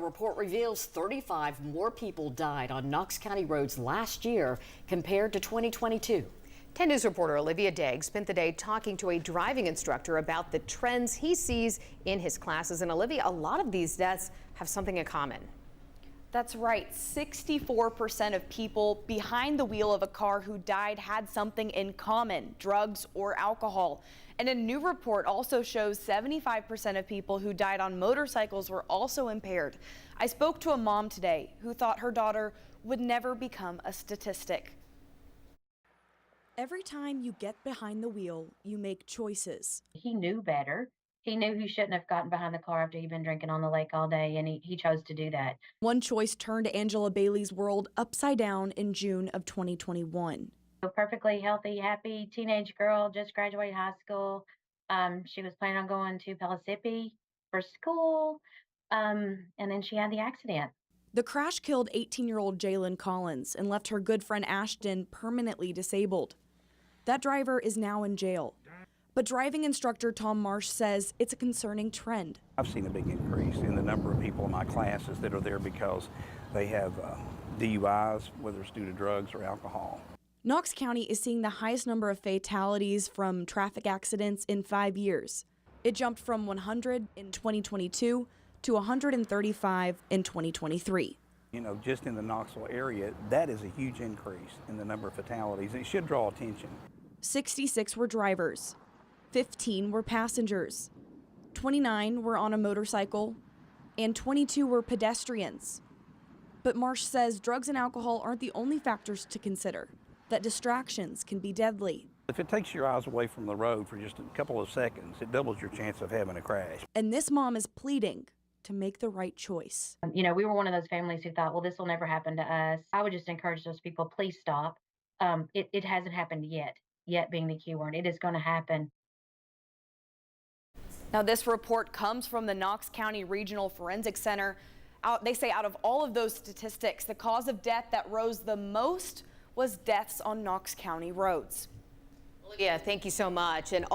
report reveals 35 more people died on Knox County roads last year compared to 2022. 10 News reporter Olivia Degg spent the day talking to a driving instructor about the trends he sees in his classes. And Olivia, a lot of these deaths have something in common. That's right. 64% of people behind the wheel of a car who died had something in common, drugs or alcohol. And a new report also shows 75% of people who died on motorcycles were also impaired. I spoke to a mom today who thought her daughter would never become a statistic. Every time you get behind the wheel, you make choices. He knew better. He knew he shouldn't have gotten behind the car after he'd been drinking on the lake all day, and he chose to do that. One choice turned Angela Bailey's world upside down in June of 2021. A perfectly healthy, happy teenage girl, just graduated high school. She was planning on going to Pellissippi for school, and then she had the accident. The crash killed 18-year-old Jalen Collins and left her good friend Ashton permanently disabled. That driver is now in jail. But driving instructor Tom Marsh says it's a concerning trend. I've seen a big increase in the number of people in my classes that are there because they have DUIs, whether it's due to drugs or alcohol. Knox County is seeing the highest number of fatalities from traffic accidents in 5 years. It jumped from 100 in 2022 to 135 in 2023. You know, just in the Knoxville area, that is a huge increase in the number of fatalities. It should draw attention. 66 were drivers, 15 were passengers, 29 were on a motorcycle, and 22 were pedestrians. But Marsh says drugs and alcohol aren't the only factors to consider, that distractions can be deadly. If it takes your eyes away from the road for just a couple of seconds, it doubles your chance of having a crash. And this mom is pleading to make the right choice. You know, we were one of those families who thought, well, this will never happen to us. I would just encourage those people, please stop. It hasn't happened yet being the key word. It is going to happen. Now, this report comes from the Knox County Regional Forensic Center. They say out of all of those statistics, the cause of death that rose the most was deaths on Knox County roads. Olivia, thank you so much. And